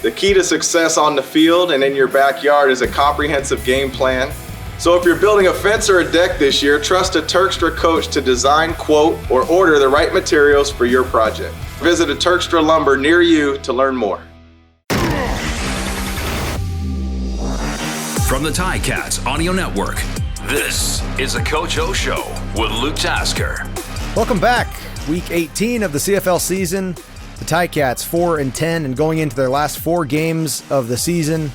The key to success on the field and in your backyard is a comprehensive game plan. So if you're building a fence or a deck this year, trust a Turkstra coach to design, quote, or order the right materials for your project. Visit a Turkstra Lumber near you to learn more. From the Ticats Audio Network, this is the Coach O Show with Luke Tasker. Welcome back. Week 18 of the CFL season. The Ticats 4-10 and going into their last 4 games of the season.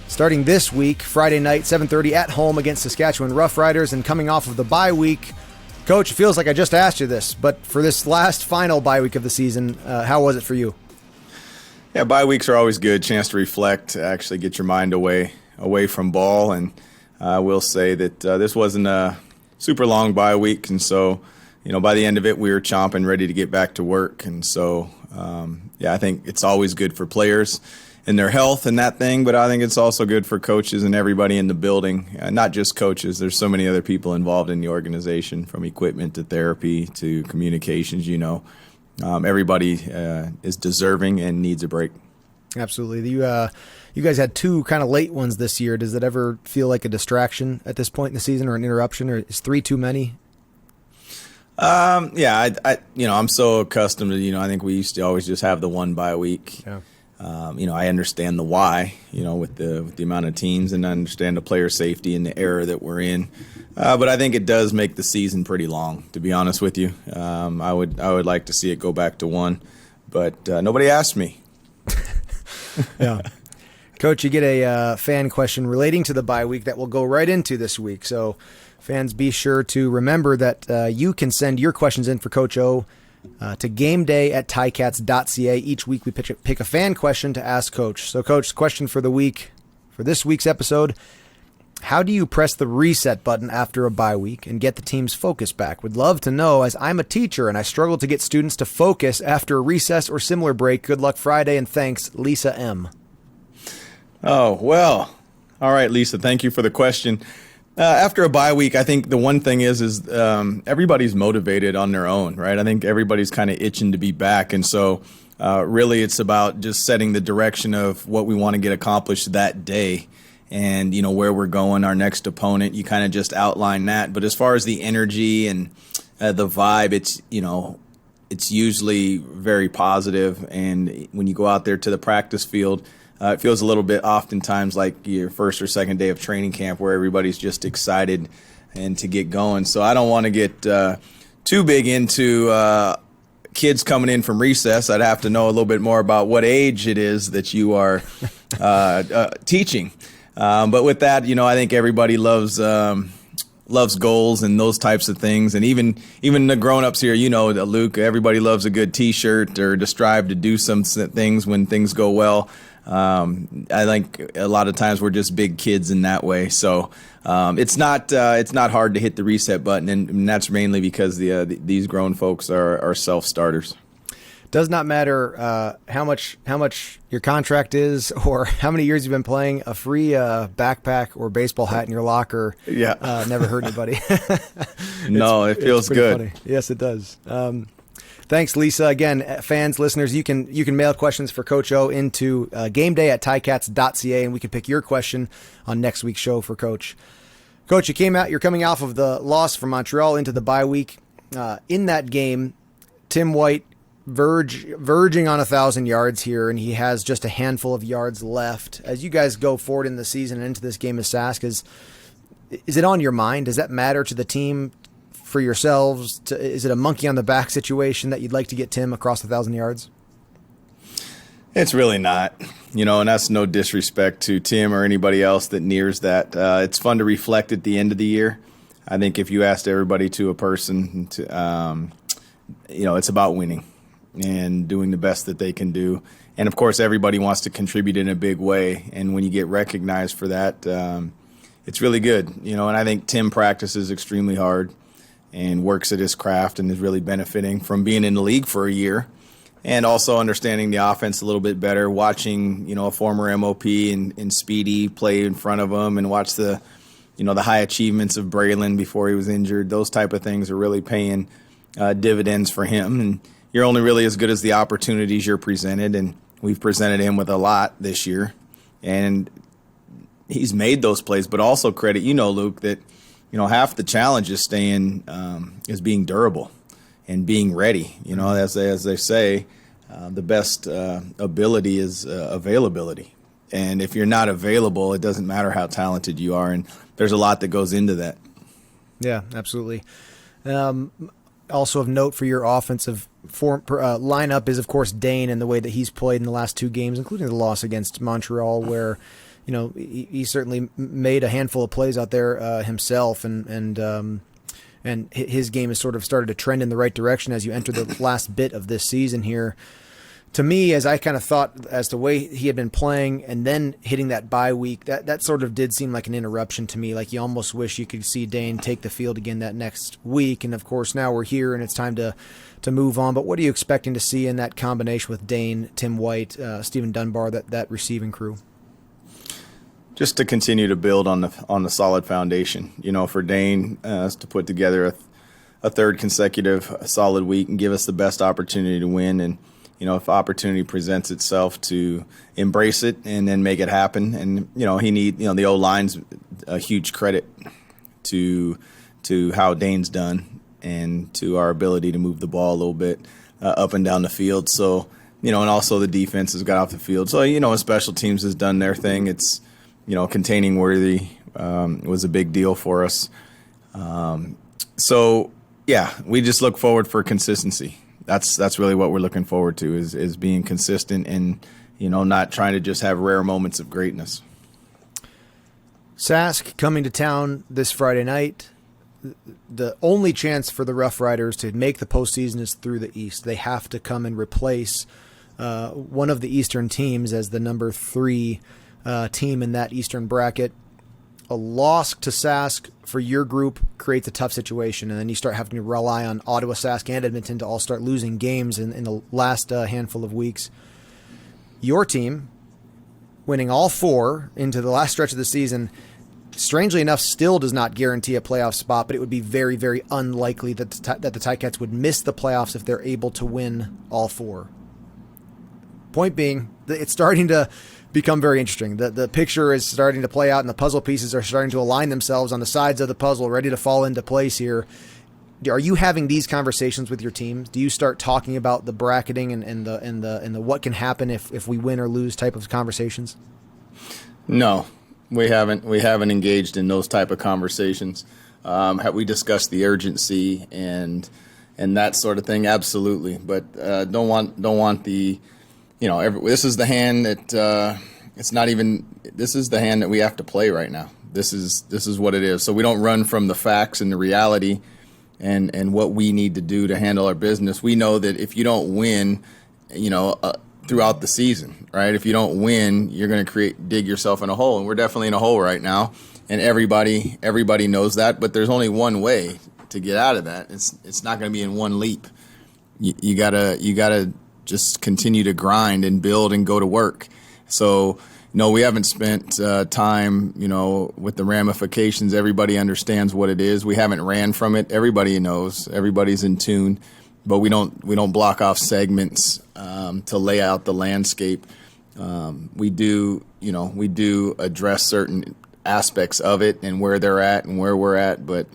Starting this week, Friday night, 7:30 at home against Saskatchewan Roughriders, and coming off of the bye week. Coach, it feels like I just asked you this, but for this last final bye week of the season, how was it for you? Yeah, bye weeks are always good. Chance to reflect, actually get your mind away from ball. And I will say that this wasn't a super long bye week, and so by the end of it, we were chomping, ready to get back to work. And so, I think it's always good for players and their health and that thing, but I think it's also good for coaches and everybody in the building, not just coaches. There's so many other people involved in the organization, from equipment to therapy to communications. Everybody is deserving and needs a break. Absolutely. You guys had 2 kind of late ones this year. Does it ever feel like a distraction at this point in the season, or an interruption, or is 3 too many? I'm so accustomed to, I think we used to always just have the one bye week. Yeah. I understand the why, with the amount of teams, and I understand the player safety and the era that we're in. But I think it does make the season pretty long, to be honest with you. I would like to see it go back to 1, but nobody asked me. Yeah. Coach, you get a fan question relating to the bye week that we'll go right into this week. So fans, be sure to remember that you can send your questions in for Coach O to gameday@ticats.ca. Each week we pick a fan question to ask Coach. So, Coach, question for the week, for this week's episode: how do you press the reset button after a bye week and get the team's focus back? Would love to know, as I'm a teacher and I struggle to get students to focus after a recess or similar break. Good luck Friday, and thanks, Lisa M. Oh, well. All right, Lisa, thank you for the question. After a bye week, I think the one thing is everybody's motivated on their own, right? I think everybody's kind of itching to be back. And so really it's about just setting the direction of what we want to get accomplished that day, and, where we're going, our next opponent. You kind of just outline that. But as far as the energy and the vibe, it's usually very positive. And when you go out there to the practice field, it feels a little bit oftentimes like your first or second day of training camp, where everybody's just excited and to get going. So I don't want to get too big into kids coming in from recess. I'd have to know a little bit more about what age it is that you are teaching. But with that, I think everybody loves goals and those types of things. And even the grown-ups here, Luke, everybody loves a good T-shirt or to strive to do some things when things go well. I think a lot of times we're just big kids in that way. So it's not hard to hit the reset button, and that's mainly because these grown folks are self-starters. Does not matter how much your contract is or how many years you've been playing. A free backpack or baseball hat in your locker never hurt anybody. No, it feels good. Funny. Yes, it does. Thanks, Lisa. Again, fans, listeners, you can mail questions for Coach O into gameday@ticats.ca, and we can pick your question on next week's show for Coach. Coach, you're coming off of the loss from Montreal into the bye week. In that game, Tim White verging on 1,000 yards here, and he has just a handful of yards left. As you guys go forward in the season and into this game of Sask, is it on your mind? Does that matter to the team? For yourselves, is it a monkey on the back situation that you'd like to get Tim across 1,000 yards? It's really not, and that's no disrespect to Tim or anybody else that nears that. It's fun to reflect at the end of the year. I think if you asked everybody to a person, it's about winning and doing the best that they can do. And of course, everybody wants to contribute in a big way. And when you get recognized for that, it's really good, and I think Tim practices extremely hard and works at his craft and is really benefiting from being in the league for a year, and also understanding the offense a little bit better, watching, a former MOP and Speedy play in front of him, and watch the high achievements of Braylon before he was injured. Those type of things are really paying dividends for him. And you're only really as good as the opportunities you're presented. And We've presented him with a lot this year, and he's made those plays. But also credit, Luke, that half the challenge is is being durable and being ready. As they say, the best ability is availability. And if you're not available, it doesn't matter how talented you are. And there's a lot that goes into that. Yeah, absolutely. Also of note for your offensive lineup is, of course, Dane and the way that he's played in the last 2 games, including the loss against Montreal, where he certainly made a handful of plays out there himself, and his game has sort of started to trend in the right direction as you enter the last bit of this season here. To me, as I kind of thought as the way he had been playing and then hitting that bye week, that sort of did seem like an interruption to me. Like you almost wish you could see Dane take the field again that next week. And of course, now we're here and it's time to move on. But what are you expecting to see in that combination with Dane, Tim White, Stephen Dunbar, that receiving crew? Just to continue to build on the solid foundation. For Dane to put together a third consecutive solid week and give us the best opportunity to win. And if opportunity presents itself, to embrace it and then make it happen. And the O-line's a huge credit to how Dane's done and to our ability to move the ball a little bit up and down the field. So and also the defense has got off the field. So special teams has done their thing. It's containing Worthy was a big deal for us. We just look forward for consistency. That's really what we're looking forward to is being consistent and not trying to just have rare moments of greatness. Sask coming to town this Friday night. The only chance for the Rough Riders to make the postseason is through the East. They have to come and replace one of the Eastern teams as the number 3 team in that Eastern bracket. A loss to Sask for your group creates a tough situation, and then you start having to rely on Ottawa, Sask, and Edmonton to all start losing games in the last handful of weeks. Your team, winning all 4 into the last stretch of the season, strangely enough, still does not guarantee a playoff spot, but it would be very, very unlikely that the Ticats would miss the playoffs if they're able to win all 4. Point being, it's starting to become very interesting. The picture is starting to play out, and the puzzle pieces are starting to align themselves on the sides of the puzzle, ready to fall into place here. Are you having these conversations with your teams? Do you start talking about the bracketing and the what can happen if we win or lose type of conversations? No, we haven't. We haven't engaged in those type of conversations. Have we discussed the urgency and that sort of thing? Absolutely, but don't want the. This is the hand that it's not even. This is the hand that we have to play right now. This is what it is. So we don't run from the facts and the reality, and what we need to do to handle our business. We know that if you don't win, throughout the season, right? If you don't win, you're going to dig yourself in a hole, and we're definitely in a hole right now. And everybody knows that. But there's only one way to get out of that. It's not going to be in one leap. You gotta just continue to grind and build and go to work. So, we haven't spent time, with the ramifications. Everybody understands what it is. We haven't ran from it. Everybody knows. Everybody's in tune. But we don't block off segments to lay out the landscape. We do address certain aspects of it and where they're at and where we're at. But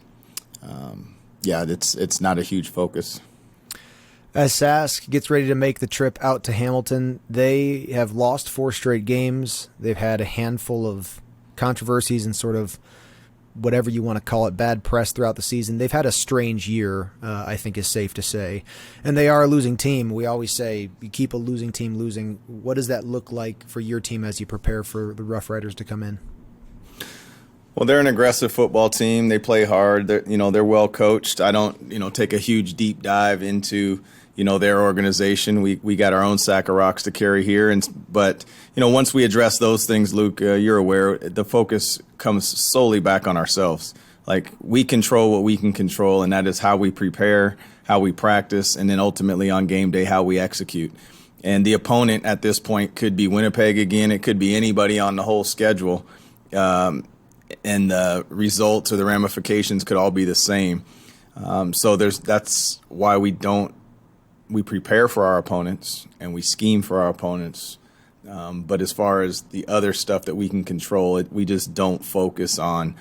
it's not a huge focus. As Sask gets ready to make the trip out to Hamilton, they have lost 4 straight games. They've had a handful of controversies and sort of whatever you want to call it, bad press throughout the season. They've had a strange year, I think is safe to say. And they are a losing team. We always say you keep a losing team losing. What does that look like for your team as you prepare for the Rough Riders to come in? Well, they're an aggressive football team. They play hard. They're well coached. I don't, take a huge deep dive into, their organization. We got our own sack of rocks to carry here. But once we address those things, Luke, you're aware, the focus comes solely back on ourselves. Like, we control what we can control, and that is how we prepare, how we practice, and then ultimately on game day, how we execute. And the opponent at this point could be Winnipeg again. It could be anybody on the whole schedule. And the results or the ramifications could all be the same. So that's why we don't we prepare for our opponents and we scheme for our opponents. But as far as the other stuff that we can control, we just don't focus on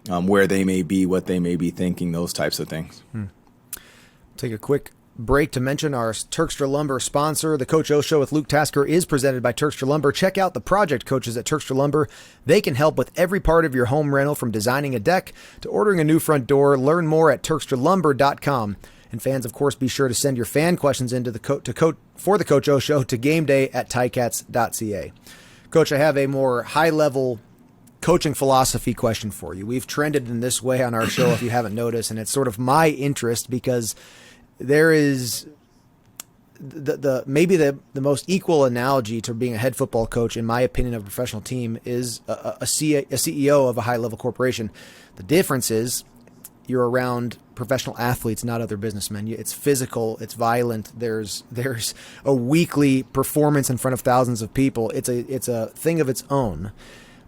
where they may be, what they may be thinking, those types of things. Take a quick break to mention our Turkstra Lumber sponsor. The Coach O Show with Luke Tasker is presented by Turkstra Lumber. Check out the project coaches at Turkstra Lumber. They can help with every part of your home rental, from designing a deck to ordering a new front door. Learn more at TurkstraLumber.com. And fans, of course, be sure to send your fan questions into for the Coach O Show to gameday@ticats.ca. Coach, I have a more high-level coaching philosophy question for you. We've trended in this way on our show, if you haven't noticed, and it's sort of my interest because there is maybe the most equal analogy to being a head football coach, in my opinion, of a professional team is a CEO of a high-level corporation. The difference is you're around professional athletes, not other businessmen. It's physical, it's violent. There's a weekly performance in front of thousands of people. It's a thing of its own.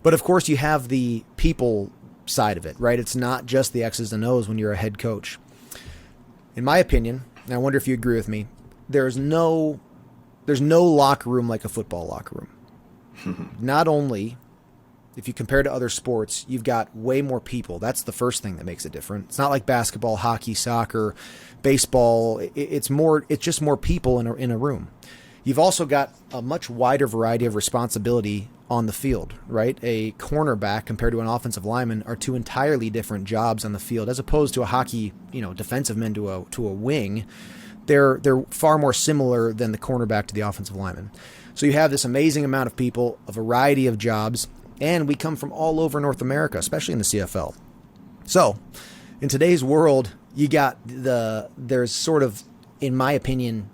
But of course, you have the people side of it, right? It's not just the X's and O's when you're a head coach. In my opinion, and I wonder if you agree with me, there's no locker room like a football locker room. Not only, if you compare to other sports, you've got way more people. That's the first thing that makes it different. It's not like basketball, hockey, soccer, baseball. It's just more people in a room. You've also got a much wider variety of responsibility on the field, right? A cornerback compared to an offensive lineman are two entirely different jobs on the field, as opposed to a hockey, defensive men to a wing. They're far more similar than the cornerback to the offensive lineman. So you have this amazing amount of people, a variety of jobs, and we come from all over North America, especially in the CFL. So in today's world, there's sort of, in my opinion,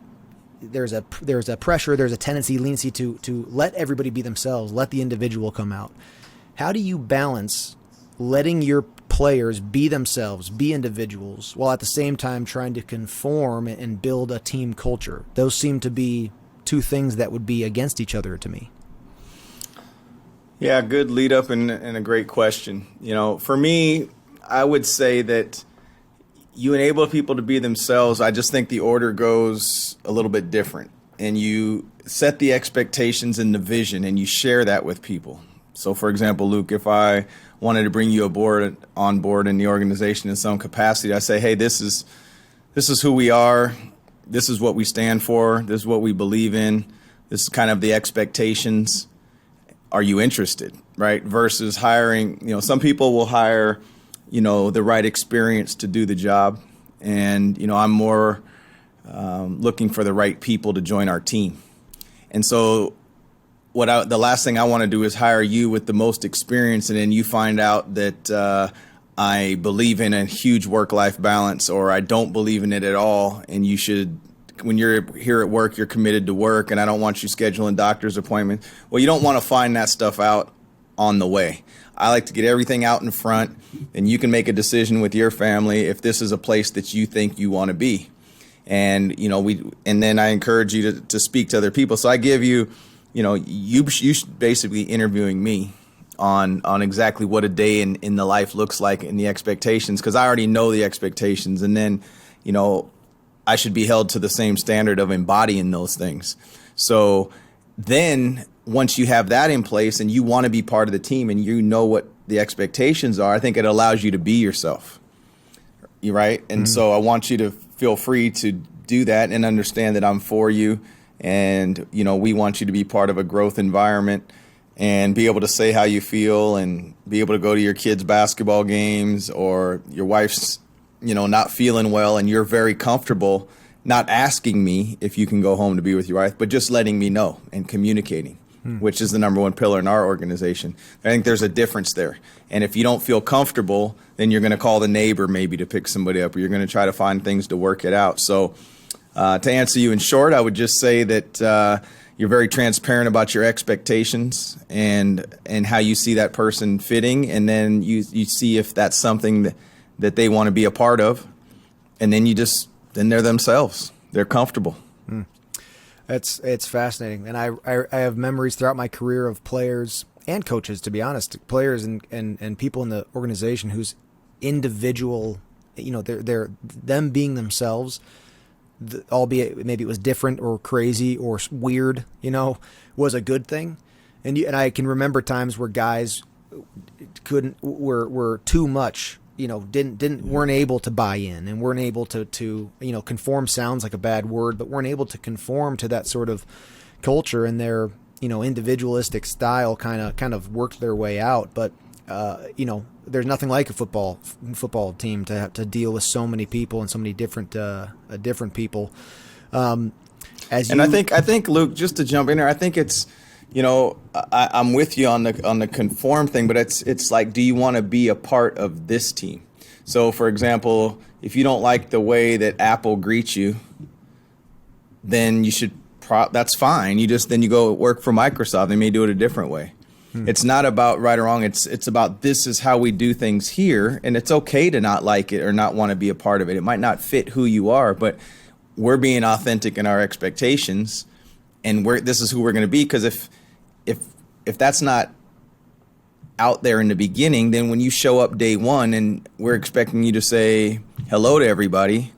there's a pressure, there's a leniency to let everybody be themselves, let the individual come out. How do you balance letting your players be themselves, be individuals, while at the same time trying to conform and build a team culture? Those seem to be two things that would be against each other to me. Yeah, good lead up and a great question. For me, I would say that you enable people to be themselves. I just think the order goes a little bit different, and you set the expectations and the vision, and you share that with people. So, for example, Luke, if I wanted to bring you on board in the organization in some capacity, I say, hey, this is who we are. This is what we stand for. This is what we believe in. This is kind of the expectations. Are you interested, right? Versus hiring, some people will hire, the right experience to do the job. And, I'm more looking for the right people to join our team. And so the last thing I want to do is hire you with the most experience, and then you find out that I believe in a huge work-life balance, or I don't believe in it at all, and you should, when you're here at work, you're committed to work, and I don't want you scheduling doctor's appointments. Well, you don't want to find that stuff out on the way. I like to get everything out in front, and you can make a decision with your family if this is a place that you think you want to be. And, and then I encourage you to speak to other people. So I give you, you should basically interviewing me on exactly what a day in the life looks like and the expectations, because I already know the expectations. And then, I should be held to the same standard of embodying those things. So then once you have that in place and you want to be part of the team and you know what the expectations are, I think it allows you to be yourself. You're right. And so I want you to feel free to do that and understand that I'm for you. And, we want you to be part of a growth environment and be able to say how you feel and be able to go to your kids' basketball games, or your wife's, not feeling well, and you're very comfortable not asking me if you can go home to be with your wife, but just letting me know and communicating, which is the number one pillar in our organization. I think there's a difference there. And if you don't feel comfortable, then you're going to call the neighbor maybe to pick somebody up, or you're going to try to find things to work it out. So to answer you in short, I would just say that you're very transparent about your expectations and how you see that person fitting, and then you see if that's something that they want to be a part of, and then then they're themselves. They're comfortable. It's fascinating, and I have memories throughout my career of players and coaches, to be honest, players and people in the organization whose individual, they're them being themselves albeit maybe it was different or crazy or weird, was a good thing. And I can remember times where guys were too much, weren't able to buy in and weren't able to conform. Sounds like a bad word, but weren't able to conform to that sort of culture, and their individualistic style kind of worked their way out. But there's nothing like a football team to deal with so many people and so many different people. I think Luke, just to jump in there, I think it's, I'm with you on the conform thing, but it's like, do you want to be a part of this team? So, for example, if you don't like the way that Apple greets you, then you should. That's fine. Then you go work for Microsoft. They may do it a different way. It's not about right or wrong. It's about this is how we do things here, and it's okay to not like it or not want to be a part of it. It might not fit who you are, but we're being authentic in our expectations, and this is who we're going to be. Because if that's not out there in the beginning, then when you show up day one and we're expecting you to say hello to everybody,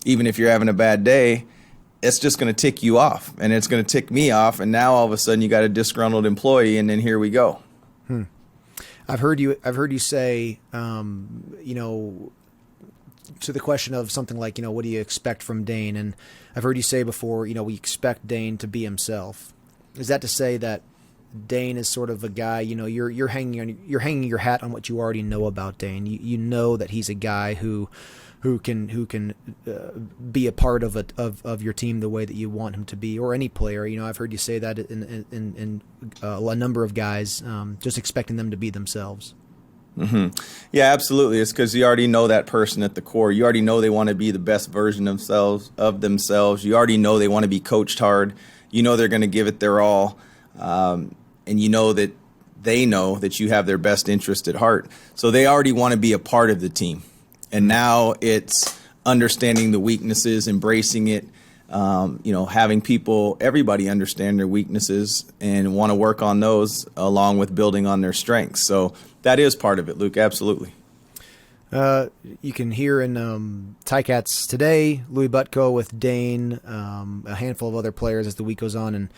even if you're having a bad day, it's just going to tick you off, and it's going to tick me off, and now all of a sudden you got a disgruntled employee, and then here we go. I've heard you say, to the question of something like, what do you expect from Dane? And I've heard you say before, we expect Dane to be himself. Is that to say that Dane is sort of a guy, you're hanging your hat on what you already know about Dane. You know that he's a guy who can be a part of your team the way that you want him to be, or any player. I've heard you say that in a number of guys, just expecting them to be themselves. Mm-hmm. Yeah, absolutely. It's because you already know that person at the core. You already know they want to be the best version of themselves. You already know they want to be coached hard. You know they're going to give it their all, and you know that they know that you have their best interest at heart. So they already want to be a part of the team. And now it's understanding the weaknesses, embracing it, having everybody understand their weaknesses and want to work on those along with building on their strengths. So that is part of it, Luke, absolutely. You can hear in Ticats today, Louis Butko with Dane, a handful of other players as the week goes on, and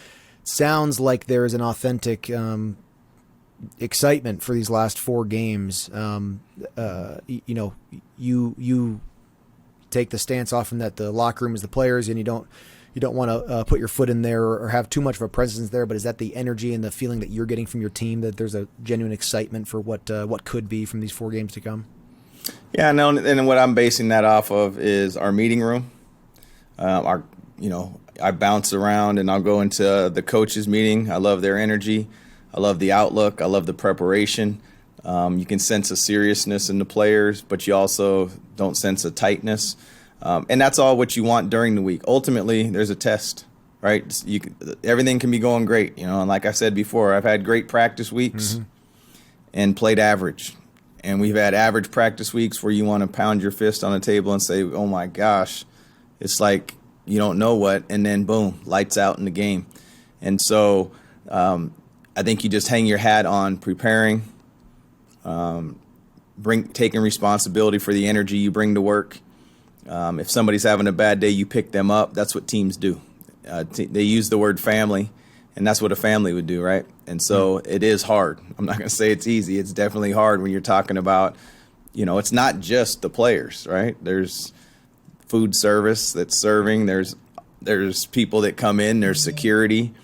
sounds like there is an authentic excitement for these last 4 games. You take the stance often that the locker room is the players, and you don't want to put your foot in there or have too much of a presence there. But is that the energy and the feeling that you're getting from your team, that there's a genuine excitement for what could be from these 4 games to come? Yeah, no, and what I'm basing that off of is our meeting room. I bounce around and I'll go into the coaches' meeting. I love their energy. I love the outlook. I love the preparation. You can sense a seriousness in the players, but you also don't sense a tightness. And that's all what you want during the week. Ultimately, there's a test, right? Everything can be going great. And like I said before, I've had great practice weeks and played average. And we've had average practice weeks where you want to pound your fist on the table and say, oh, my gosh, it's like you don't know what. And then, boom, lights out in the game. And so I think you just hang your hat on preparing, taking responsibility for the energy you bring to work. If somebody's having a bad day, you pick them up. That's what teams do. They use the word family, and that's what a family would do, right? And so it is hard. I'm not going to say it's easy. It's definitely hard when you're talking about, it's not just the players, right? There's food service that's serving. There's people that come in. There's security.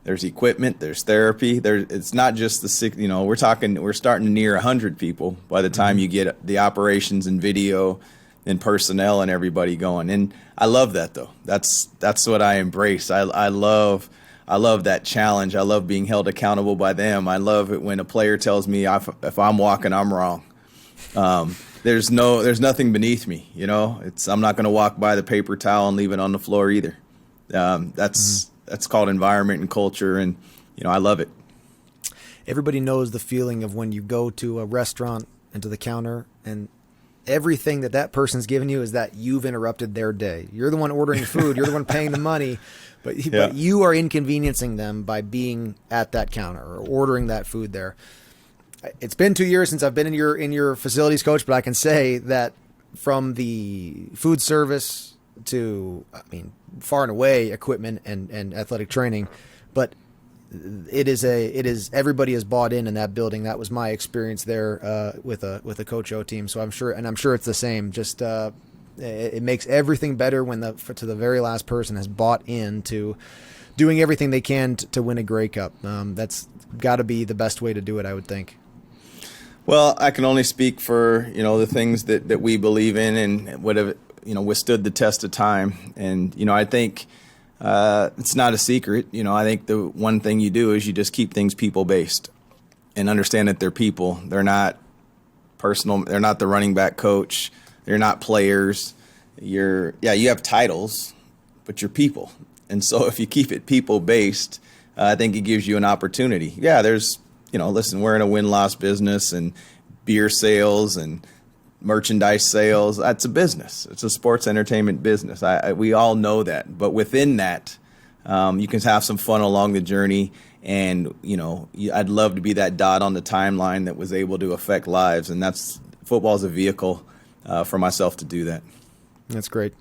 There's equipment. There's therapy. It's not just we're starting to near 100 people by the time you get the operations and video and personnel and everybody going. And I love that, though. That's what I embrace. I love that challenge. I love being held accountable by them. I love it when a player tells me if I'm walking, I'm wrong. There's nothing beneath me. I'm not going to walk by the paper towel and leave it on the floor either. That's called environment and culture, and I love it. Everybody knows the feeling of when you go to a restaurant and to the counter, and everything that person's given you is that you've interrupted their day. You're the one ordering food. You're the one paying the money, but you are inconveniencing them by being at that counter or ordering that food there. It's been 2 years since I've been in your facilities, coach, but I can say that from the food service, to, I mean, far and away equipment and athletic training, but it is everybody is bought in that building. That was my experience there with a Coach O team. So I'm sure it's the same. Just it makes everything better when to the very last person has bought into doing everything they can to win a Grey Cup. That's got to be the best way to do it, I would think. Well, I can only speak for the things that we believe in and what have withstood the test of time. And I think it's not a secret. I think the one thing you do is you just keep things people based and understand that they're people. They're not personal. They're not the running back coach. They're not players. You have titles, but you're people. And so if you keep it people based, I think it gives you an opportunity. Yeah, there's, listen, we're in a win-loss business and beer sales and merchandise sales. That's a business. It's a sports entertainment business. We all know that. But within that, you can have some fun along the journey. And, I'd love to be that dot on the timeline that was able to affect lives. And football is a vehicle for myself to do that. That's great.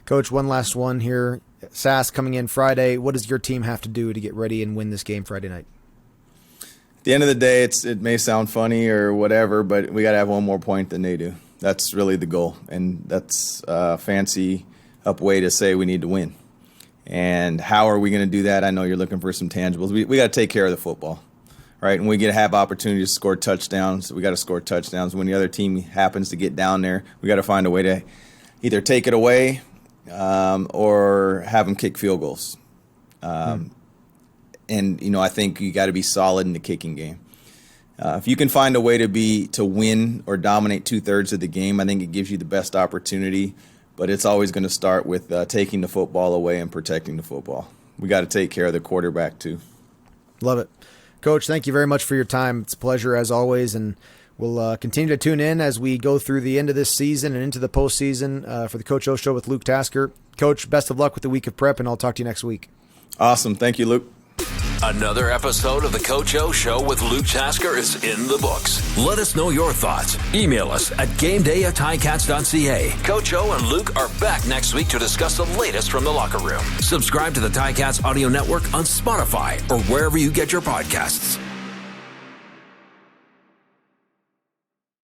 Coach, one last one here. SAS coming in Friday. What does your team have to do to get ready and win this game Friday night? At the end of the day, it may sound funny or whatever, but we got to have one more point than they do. That's really the goal, and that's a fancy up way to say we need to win. And how are we going to do that? I know you're looking for some tangibles. We got to take care of the football, right? And we get to have opportunities to score touchdowns. We got to score touchdowns. When the other team happens to get down there, we got to find a way to either take it away or have them kick field goals. And, I think you got to be solid in the kicking game. If you can find a way to win or dominate 2/3 of the game, I think it gives you the best opportunity. But it's always going to start with taking the football away and protecting the football. We got to take care of the quarterback, too. Love it. Coach, thank you very much for your time. It's a pleasure, as always, and we'll continue to tune in as we go through the end of this season and into the postseason for the Coach O Show with Luke Tasker. Coach, best of luck with the week of prep, and I'll talk to you next week. Awesome. Thank you, Luke. Another episode of the Coach O Show with Luke Tasker is in the books. Let us know your thoughts. Email us at gameday@ticats.ca. Coach O and Luke are back next week to discuss the latest from the locker room. Subscribe to the Ticats Audio Network on Spotify or wherever you get your podcasts.